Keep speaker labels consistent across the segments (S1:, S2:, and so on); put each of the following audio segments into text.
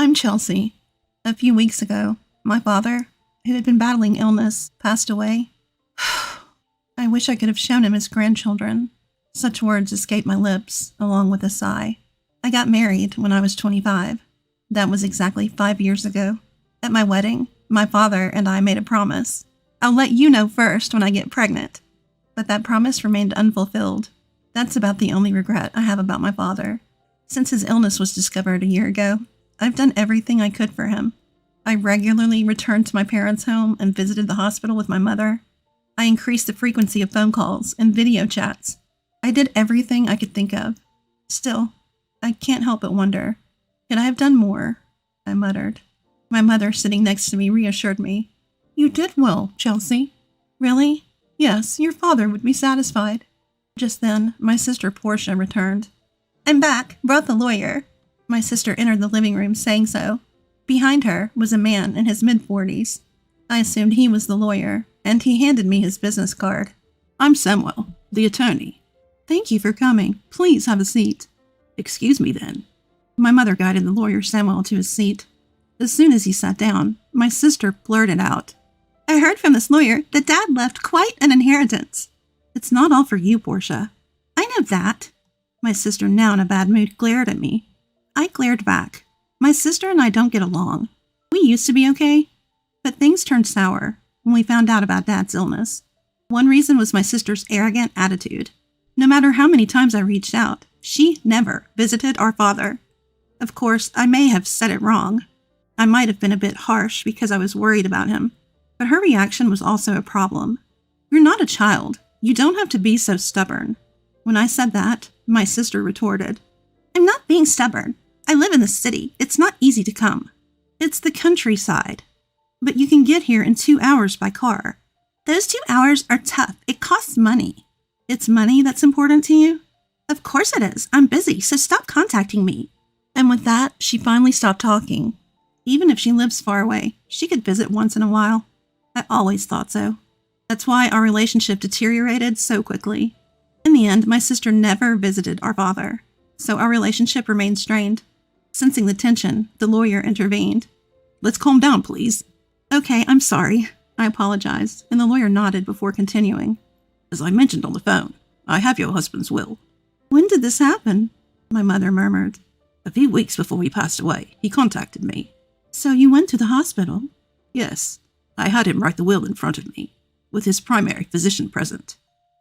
S1: I'm Chelsea. A few weeks ago, my father, who had been battling illness, passed away. I wish I could have shown him his grandchildren. Such words escaped my lips, along with a sigh. I got married when I was 25. That was exactly 5 years ago. At my wedding, my father and I made a promise. I'll let you know first when I get pregnant. But that promise remained unfulfilled. That's about the only regret I have about my father. Since his illness was discovered a year ago, I've done everything I could for him. I regularly returned to my parents' home and visited the hospital with my mother. I increased the frequency of phone calls and video chats. I did everything I could think of. Still, I can't help but wonder, could I have done more? I muttered. My mother, sitting next to me, reassured me. You did well, Chelsea. Really? Yes, your father would be satisfied. Just then, my sister Portia returned. I'm back, brought the lawyer. My sister entered the living room saying so. Behind her was a man in his mid-40s. I assumed he was the lawyer, and he handed me his business card. I'm Samuel, the attorney. Thank you for coming. Please have a seat. Excuse me then. My mother guided the lawyer Samuel to his seat. As soon as he sat down, my sister blurted out, I heard from this lawyer that Dad left quite an inheritance. It's not all for you, Portia. I know that. My sister, now in a bad mood, glared at me. I glared back. My sister and I don't get along. We used to be okay, but things turned sour when we found out about Dad's illness. One reason was my sister's arrogant attitude. No matter how many times I reached out, she never visited our father. Of course, I may have said it wrong. I might have been a bit harsh because I was worried about him, but her reaction was also a problem. You're not a child. You don't have to be so stubborn. When I said that, my sister retorted, I'm not being stubborn. I live in the city. It's not easy to come. It's the countryside. But you can get here in 2 hours by car. Those 2 hours are tough. It costs money. It's money that's important to you? Of course it is. I'm busy, so stop contacting me. And with that, she finally stopped talking. Even if she lives far away, she could visit once in a while. I always thought so. That's why our relationship deteriorated so quickly. In the end, my sister never visited our father, so our relationship remained strained. Sensing the tension, the lawyer intervened. Let's calm down, please. Okay, I'm sorry. I apologized, and the lawyer nodded before continuing. As I mentioned on the phone, I have your husband's will. When did this happen? My mother murmured. A few weeks before he passed away, he contacted me. So you went to the hospital? Yes. I had him write the will in front of me, with his primary physician present.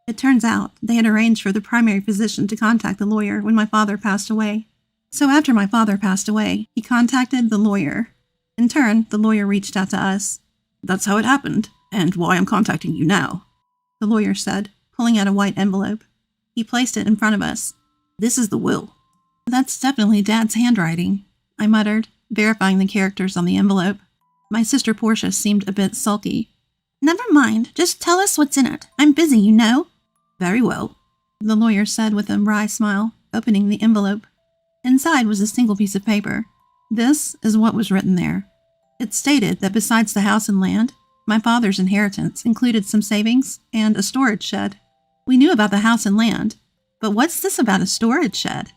S1: It turns out they had arranged for the primary physician to contact the lawyer when my father passed away. So after my father passed away, he contacted the lawyer. In turn, the lawyer reached out to us. That's how it happened, and why I'm contacting you now, the lawyer said, pulling out a white envelope. He placed it in front of us. This is the will. That's definitely Dad's handwriting, I muttered, verifying the characters on the envelope. My sister Portia seemed a bit sulky. Never mind, just tell us what's in it. I'm busy, you know. Very well, the lawyer said with a wry smile, opening the envelope. Inside was a single piece of paper. This is what was written there. It stated that besides the house and land, my father's inheritance included some savings and a storage shed. We knew about the house and land, but what's this about a storage shed?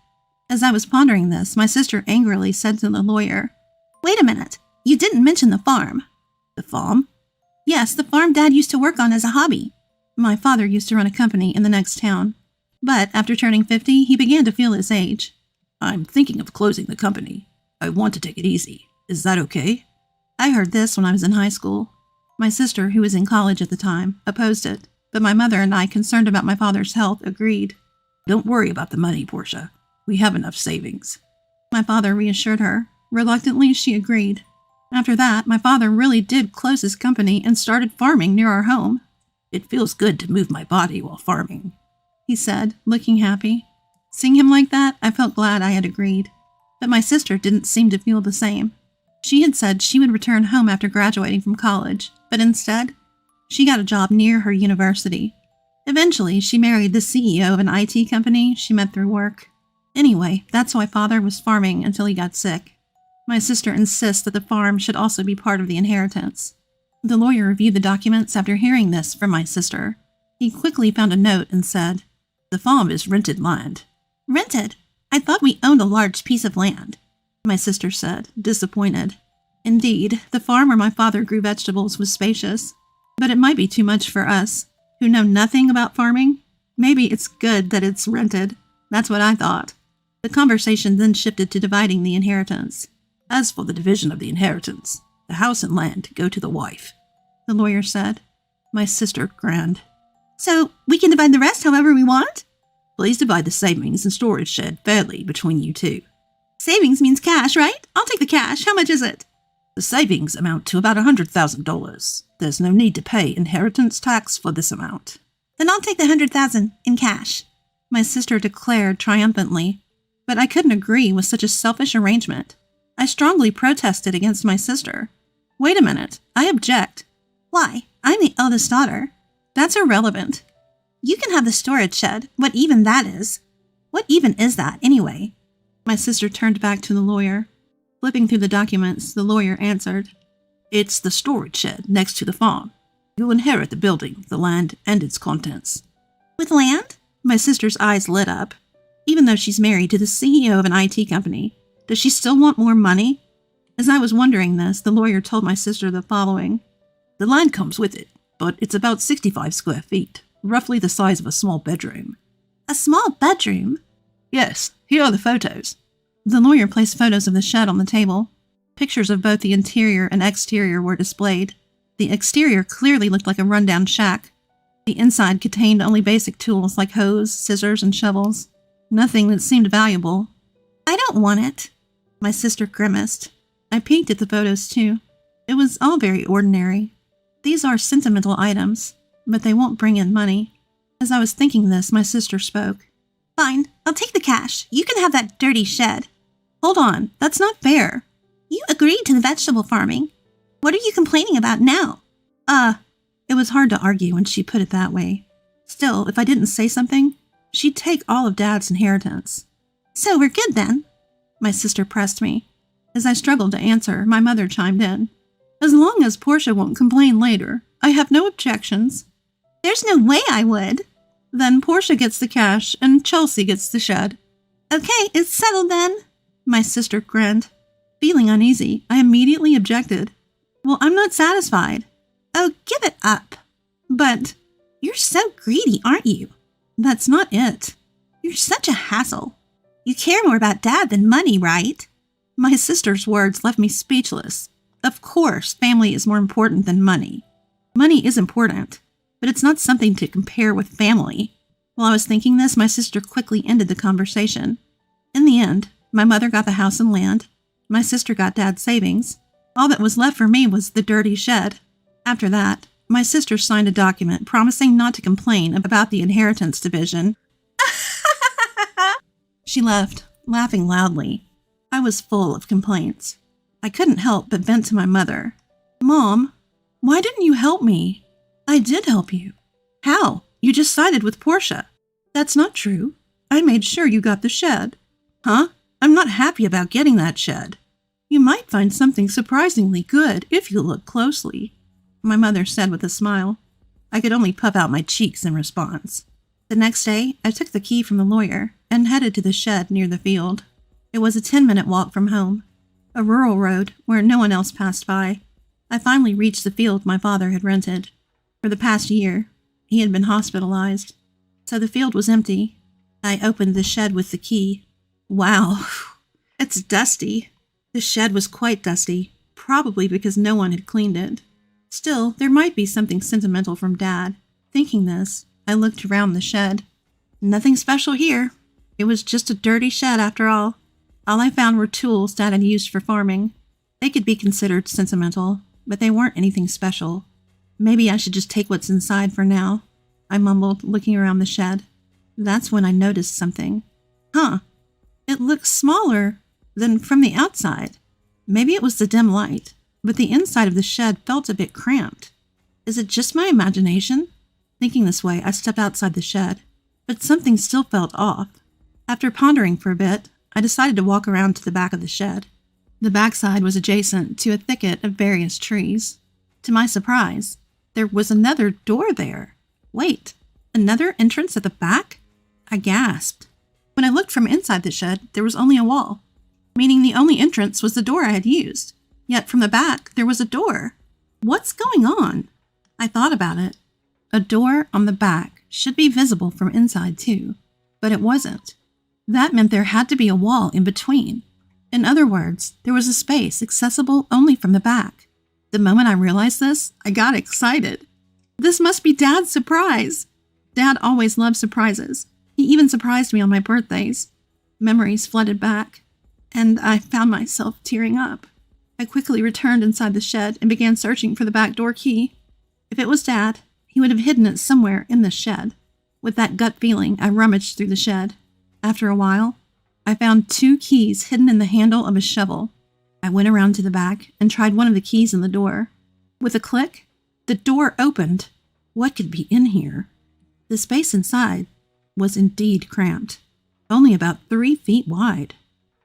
S1: As I was pondering this, my sister angrily said to the lawyer, Wait a minute, you didn't mention the farm. The farm? Yes, the farm Dad used to work on as a hobby. My father used to run a company in the next town. But after turning 50, he began to feel his age. I'm thinking of closing the company. I want to take it easy. Is that okay? I heard this when I was in high school. My sister, who was in college at the time, opposed it, but my mother and I, concerned about my father's health, agreed. Don't worry about the money, Portia. We have enough savings. My father reassured her. Reluctantly, she agreed. After that, my father really did close his company and started farming near our home. It feels good to move my body while farming, he said, looking happy. Seeing him like that, I felt glad I had agreed. But my sister didn't seem to feel the same. She had said she would return home after graduating from college, but instead, she got a job near her university. Eventually, she married the CEO of an IT company she met through work. Anyway, that's why Father was farming until he got sick. My sister insists that the farm should also be part of the inheritance. The lawyer reviewed the documents after hearing this from my sister. He quickly found a note and said, The farm is rented land. Rented? I thought we owned a large piece of land. my sister said, disappointed. Indeed, the farm where my father grew vegetables was spacious, but it might be too much for us, who know nothing about farming. Maybe it's good that it's rented. That's what I thought. The conversation then shifted to dividing the inheritance. As for the division of the inheritance, the house and land go to the wife, the lawyer said. My sister grinned. So we can divide the rest however we want? Please divide the savings and storage shed fairly between you two. Savings means cash, right? I'll take the cash. How much is it? The savings amount to about $100,000. There's no need to pay inheritance tax for this amount. Then I'll take the $100,000 in cash, my sister declared triumphantly. But I couldn't agree with such a selfish arrangement. I strongly protested against my sister. Wait a minute, I object. Why? I'm the eldest daughter. That's irrelevant. You can have the storage shed, what even that is. What even is that, anyway? My sister turned back to the lawyer. Flipping through the documents, the lawyer answered, It's the storage shed next to the farm. You'll inherit the building, the land, and its contents. With land? My sister's eyes lit up. Even though she's married to the CEO of an IT company, does she still want more money? As I was wondering this, the lawyer told my sister the following. The land comes with it, but it's about 65 square feet, roughly the size of a small bedroom. A small bedroom? Yes, here are the photos. The lawyer placed photos of the shed on the table. Pictures of both the interior and exterior were displayed. The exterior clearly looked like a rundown shack. The inside contained only basic tools like hose, scissors, and shovels. Nothing that seemed valuable. I don't want it. My sister grimaced. I peeked at the photos too. It was all very ordinary. These are sentimental items, but they won't bring in money. As I was thinking this, my sister spoke. Fine, I'll take the cash. You can have that dirty shed. Hold on, that's not fair. You agreed to the vegetable farming. What are you complaining about now? It was hard to argue when she put it that way. Still, if I didn't say something, she'd take all of Dad's inheritance. So we're good then? My sister pressed me. As I struggled to answer, my mother chimed in. As long as Portia won't complain later, I have no objections. There's no way I would. Then Portia gets the cash and Chelsea gets the shed. Okay, it's settled then. My sister grinned. Feeling uneasy, I immediately objected. Well, I'm not satisfied. Oh, give it up. But you're so greedy, aren't you? That's not it. You're such a hassle. You care more about Dad than money, right? My sister's words left me speechless. Of course, family is more important than money. Money is important, but it's not something to compare with family. While I was thinking this, my sister quickly ended the conversation. In the end, my mother got the house and land. My sister got Dad's savings. All that was left for me was the dirty shed. After that, my sister signed a document promising not to complain about the inheritance division. She left, laughing loudly. I was full of complaints. I couldn't help but vent to my mother. Mom, why didn't you help me? I did help you. How? You just sided with Portia. That's not true. I made sure you got the shed. Huh? I'm not happy about getting that shed. You might find something surprisingly good if you look closely, my mother said with a smile. I could only puff out my cheeks in response. The next day, I took the key from the lawyer and headed to the shed near the field. It was a 10-minute walk from home, a rural road where no one else passed by. I finally reached the field my father had rented. For the past year, he had been hospitalized, so the field was empty. I opened the shed with the key. Wow, it's dusty. The shed was quite dusty, probably because no one had cleaned it. Still, there might be something sentimental from Dad. Thinking this, I looked around the shed. Nothing special here. It was just a dirty shed after all. All I found were tools Dad had used for farming. They could be considered sentimental, but they weren't anything special. Maybe I should just take what's inside for now, I mumbled, looking around the shed. That's when I noticed something. Huh. It looked smaller than from the outside. Maybe it was the dim light, but the inside of the shed felt a bit cramped. Is it just my imagination? Thinking this way, I stepped outside the shed, but something still felt off. After pondering for a bit, I decided to walk around to the back of the shed. The backside was adjacent to a thicket of various trees. To my surprise, there was another door there. Wait, another entrance at the back? I gasped. When I looked from inside the shed, there was only a wall. meaning the only entrance was the door I had used. Yet from the back, there was a door. What's going on? I thought about it. A door on the back should be visible from inside too, but it wasn't. That meant there had to be a wall in between. In other words, there was a space accessible only from the back. The moment I realized this, I got excited. This must be Dad's surprise. Dad always loved surprises. He even surprised me on my birthdays. Memories flooded back, and I found myself tearing up. I quickly returned inside the shed and began searching for the back door key. If it was Dad, he would have hidden it somewhere in the shed. With that gut feeling, I rummaged through the shed. After a while, I found 2 keys hidden in the handle of a shovel. I went around to the back and tried one of the keys in the door. With a click, the door opened. What could be in here? The space inside was indeed cramped, only about 3 feet wide.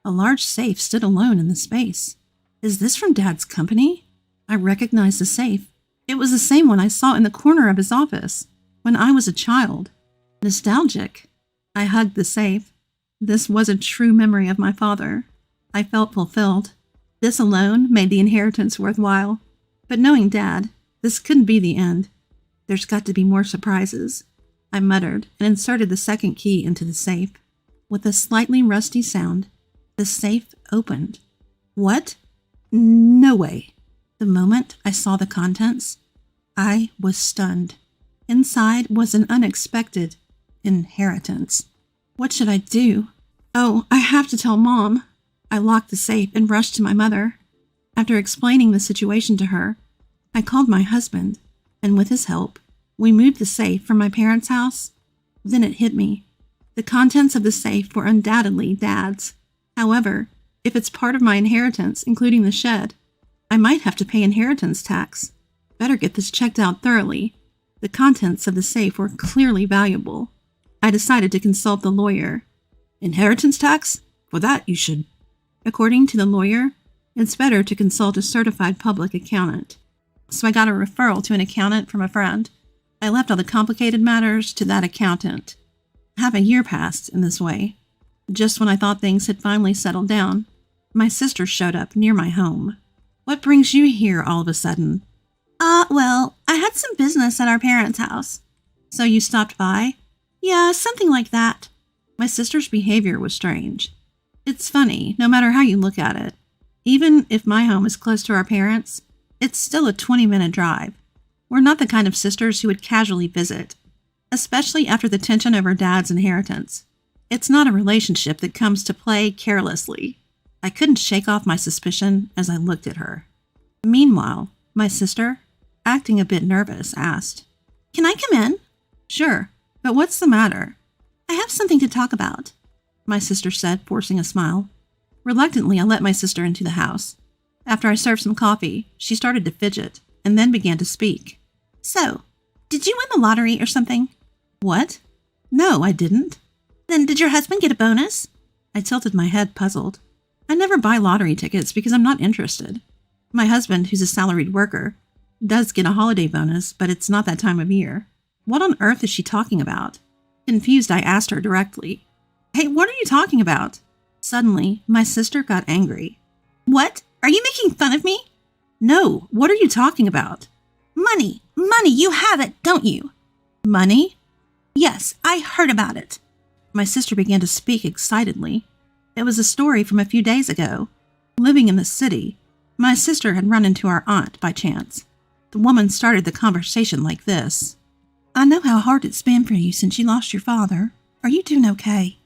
S1: A large safe stood alone in the space. Is this from Dad's company? I recognized the safe. It was the same one I saw in the corner of his office when I was a child. Nostalgic. I hugged the safe. This was a true memory of my father. I felt fulfilled. This alone made the inheritance worthwhile. But knowing Dad, this couldn't be the end. There's got to be more surprises. I muttered and inserted the second key into the safe. With a slightly rusty sound, the safe opened. What? No way. The moment I saw the contents, I was stunned. Inside was an unexpected inheritance. What should I do? Oh, I have to tell Mom. I locked the safe and rushed to my mother. After explaining the situation to her, I called my husband, and with his help, we moved the safe from my parents' house. Then it hit me. The contents of the safe were undoubtedly Dad's. However, if it's part of my inheritance, including the shed, I might have to pay inheritance tax. Better get this checked out thoroughly. The contents of the safe were clearly valuable. I decided to consult the lawyer. Inheritance tax? For that you should. According to the lawyer, it's better to consult a certified public accountant. So I got a referral to an accountant from a friend. I left all the complicated matters to that accountant. Half a year passed in this way. Just when I thought things had finally settled down, my sister showed up near my home. What brings you here all of a sudden? Well, I had some business at our parents' house. So you stopped by? Yeah, something like that. My sister's behavior was strange. It's funny, no matter how you look at it. Even if my home is close to our parents', it's still a 20-minute drive. We're not the kind of sisters who would casually visit, especially after the tension over Dad's inheritance. It's not a relationship that comes to play carelessly. I couldn't shake off my suspicion as I looked at her. Meanwhile, my sister, acting a bit nervous, asked, "Can I come in?" "Sure, but what's the matter?" "I have something to talk about," my sister said, forcing a smile. Reluctantly, I let my sister into the house. After I served some coffee, she started to fidget and then began to speak. "So, did you win the lottery or something?" "What? No, I didn't." "Then did your husband get a bonus?" I tilted my head, puzzled. I never buy lottery tickets because I'm not interested. My husband, who's a salaried worker, does get a holiday bonus, but it's not that time of year. What on earth is she talking about? Confused, I asked her directly. "Hey, what are you talking about?" Suddenly, my sister got angry. "What? Are you making fun of me?" "No, what are you talking about?" "Money! Money! You have it, don't you?" "Money?" "Yes, I heard about it." My sister began to speak excitedly. It was a story from a few days ago. Living in the city, my sister had run into our aunt by chance. The woman started the conversation like this. "I know how hard it's been for you since you lost your father. Are you doing okay?"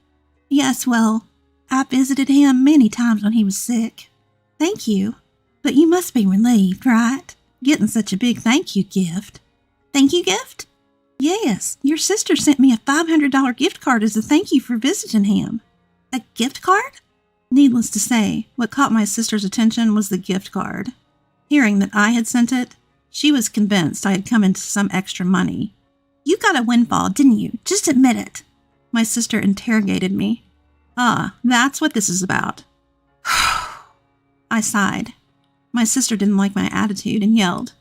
S1: "Yes, well, I visited him many times when he was sick." "Thank you. But you must be relieved, right? Getting such a big thank you gift." "Thank you gift?" "Yes, your sister sent me a $500 gift card as a thank you for visiting him." "A gift card?" Needless to say, what caught my sister's attention was the gift card. Hearing that I had sent it, she was convinced I had come into some extra money. "You got a windfall, didn't you? Just admit it." My sister interrogated me. "Ah, that's what this is about." I sighed. My sister didn't like my attitude and yelled,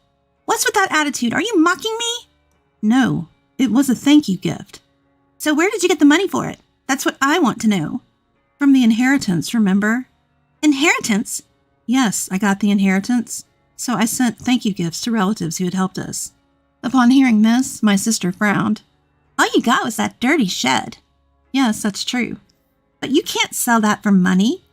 S1: "What's with that attitude? Are you mocking me?" "No, it was a thank you gift." "So where did you get the money for it? That's what I want to know." "From the inheritance, remember?" Inheritance? Yes, I got the inheritance, so I sent thank you gifts to relatives who had helped us. Upon hearing this, my sister frowned. All you got was that dirty shed. Yes, that's true. But you can't sell that for money.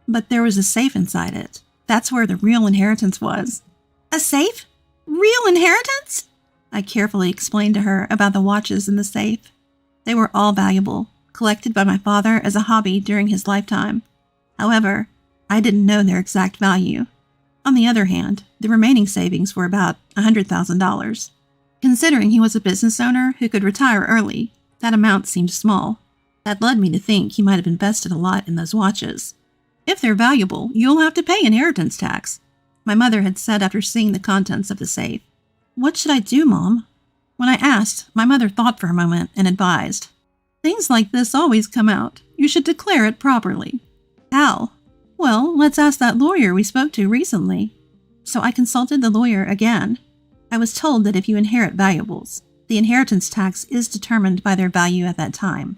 S1: But there was a safe inside it. That's where the real inheritance was. A safe? Real inheritance? I carefully explained to her about the watches in the safe. They were all valuable, collected by my father as a hobby during his lifetime. However, I didn't know their exact value. On the other hand, the remaining savings were about $100,000. Considering he was a business owner who could retire early, that amount seemed small. That led me to think he might have invested a lot in those watches. If they're valuable, you'll have to pay inheritance tax, my mother had said after seeing the contents of the safe. What should I do, Mom? When I asked, my mother thought for a moment and advised. Things like this always come out. You should declare it properly. How? Well, let's ask that lawyer we spoke to recently. So I consulted the lawyer again. I was told that if you inherit valuables, the inheritance tax is determined by their value at that time.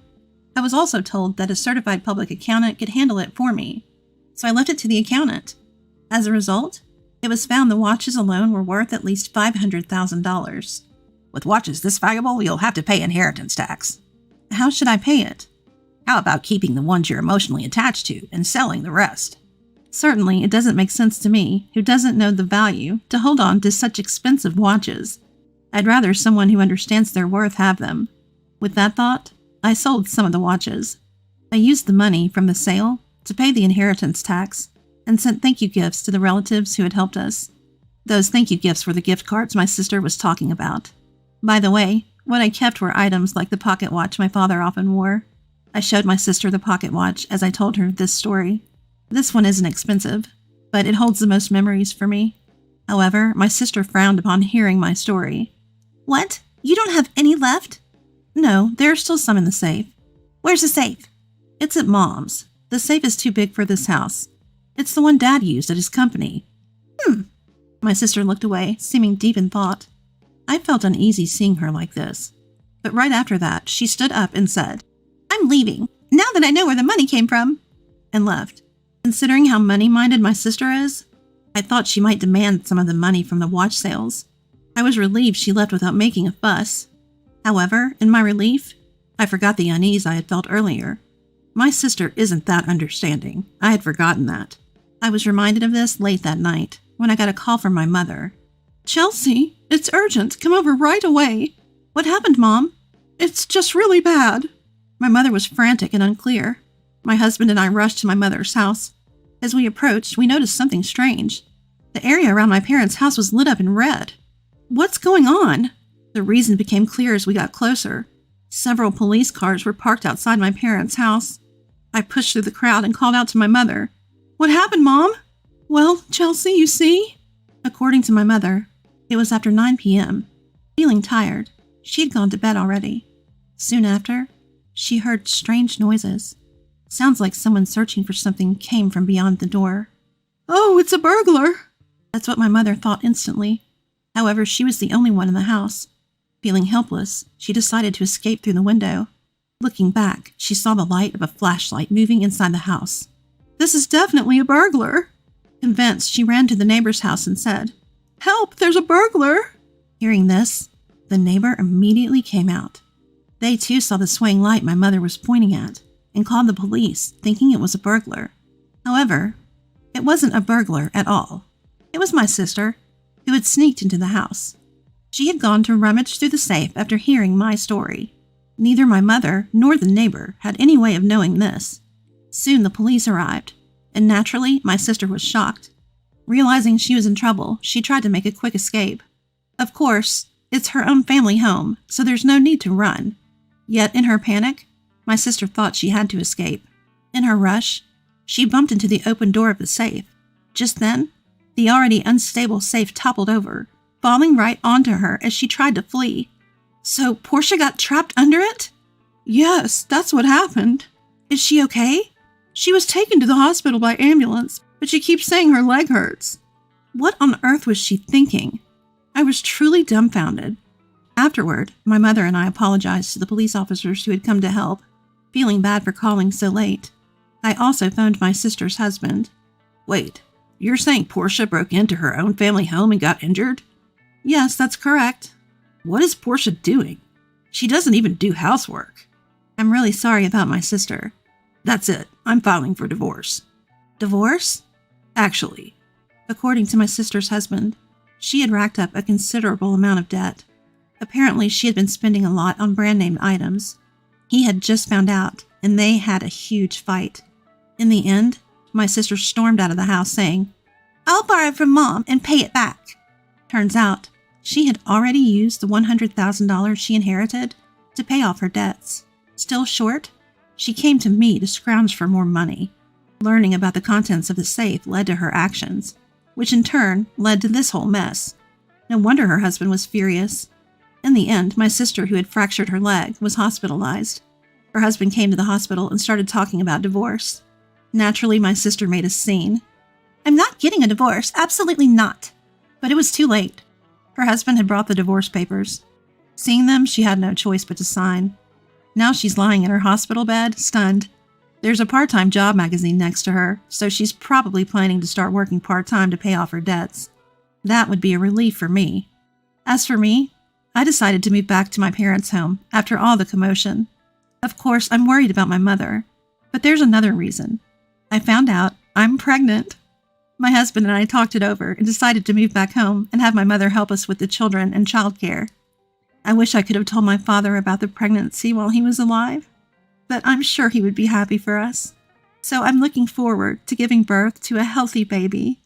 S1: I was also told that a certified public accountant could handle it for me, so I left it to the accountant. As a result, it was found the watches alone were worth at least $500,000. With watches this valuable, you'll have to pay inheritance tax. How should I pay it? How about keeping the ones you're emotionally attached to and selling the rest? Certainly, it doesn't make sense to me, who doesn't know the value, to hold on to such expensive watches. I'd rather someone who understands their worth have them. With that thought, I sold some of the watches. I used the money from the sale to pay the inheritance tax and sent thank you gifts to the relatives who had helped us. Those thank you gifts were the gift cards my sister was talking about. By the way, what I kept were items like the pocket watch my father often wore. I showed my sister the pocket watch as I told her this story. This one isn't expensive, but it holds the most memories for me. However, my sister frowned upon hearing my story. What? You don't have any left? No, there are still some in the safe. Where's the safe? It's at Mom's. The safe is too big for this house. It's the one Dad used at his company. My sister looked away, seeming deep in thought. I felt uneasy seeing her like this. But right after that, she stood up and said, I'm leaving, now that I know where the money came from, and left. Considering how money-minded my sister is, I thought she might demand some of the money from the watch sales. I was relieved she left without making a fuss. However, in my relief, I forgot the unease I had felt earlier. My sister isn't that understanding. I had forgotten that. I was reminded of this late that night, when I got a call from my mother. Chelsea, it's urgent. Come over right away. What happened, Mom? It's just really bad. My mother was frantic and unclear. My husband and I rushed to my mother's house. As we approached, we noticed something strange. The area around my parents' house was lit up in red. What's going on? The reason became clear as we got closer. Several police cars were parked outside my parents' house. I pushed through the crowd and called out to my mother. What happened, Mom? Well, Chelsea, you see? According to my mother, it was after 9 p.m. Feeling tired, she had gone to bed already. Soon after, she heard strange noises. Sounds like someone searching for something came from beyond the door. Oh, it's a burglar! That's what my mother thought instantly. However, she was the only one in the house. Feeling helpless, she decided to escape through the window. Looking back, she saw the light of a flashlight moving inside the house. This is definitely a burglar! Convinced, she ran to the neighbor's house and said, Help, there's a burglar! Hearing this, the neighbor immediately came out. They too saw the swaying light my mother was pointing at and called the police, thinking it was a burglar. However, it wasn't a burglar at all. It was my sister, who had sneaked into the house. She had gone to rummage through the safe after hearing my story. Neither my mother nor the neighbor had any way of knowing this. Soon the police arrived, and naturally my sister was shocked. Realizing she was in trouble, she tried to make a quick escape. Of course, it's her own family home, so there's no need to run. Yet in her panic, my sister thought she had to escape. In her rush, she bumped into the open door of the safe. Just then, the already unstable safe toppled over, falling right onto her as she tried to flee. So Portia got trapped under it? Yes, that's what happened. Is she okay? She was taken to the hospital by ambulance, but she keeps saying her leg hurts. What on earth was she thinking? I was truly dumbfounded. Afterward, my mother and I apologized to the police officers who had come to help, feeling bad for calling so late. I also phoned my sister's husband.
S2: Wait, you're saying Portia broke into her own family home and got injured?
S1: Yes, that's correct.
S2: What is Portia doing? She doesn't even do housework.
S1: I'm really sorry about my sister.
S2: That's it. I'm filing for divorce.
S1: Divorce?
S2: Actually,
S1: according to my sister's husband, she had racked up a considerable amount of debt. Apparently, she had been spending a lot on brand name items. He had just found out, and they had a huge fight. In the end, my sister stormed out of the house saying, "I'll borrow from Mom and pay it back." Turns out, she had already used the $100,000 she inherited to pay off her debts. Still short, she came to me to scrounge for more money. Learning about the contents of the safe led to her actions, which in turn led to this whole mess. No wonder her husband was furious. In the end, my sister, who had fractured her leg, was hospitalized. Her husband came to the hospital and started talking about divorce. Naturally, my sister made a scene. "I'm not getting a divorce, absolutely not." But it was too late. Her husband had brought the divorce papers. Seeing them, she had no choice but to sign. Now she's lying in her hospital bed, stunned. There's a part-time job magazine next to her, so she's probably planning to start working part-time to pay off her debts. That would be a relief for me. As for me, I decided to move back to my parents' home after all the commotion. Of course, I'm worried about my mother, but there's another reason. I found out I'm pregnant. My husband and I talked it over and decided to move back home and have my mother help us with the children and childcare. I wish I could have told my father about the pregnancy while he was alive, but I'm sure he would be happy for us. So I'm looking forward to giving birth to a healthy baby.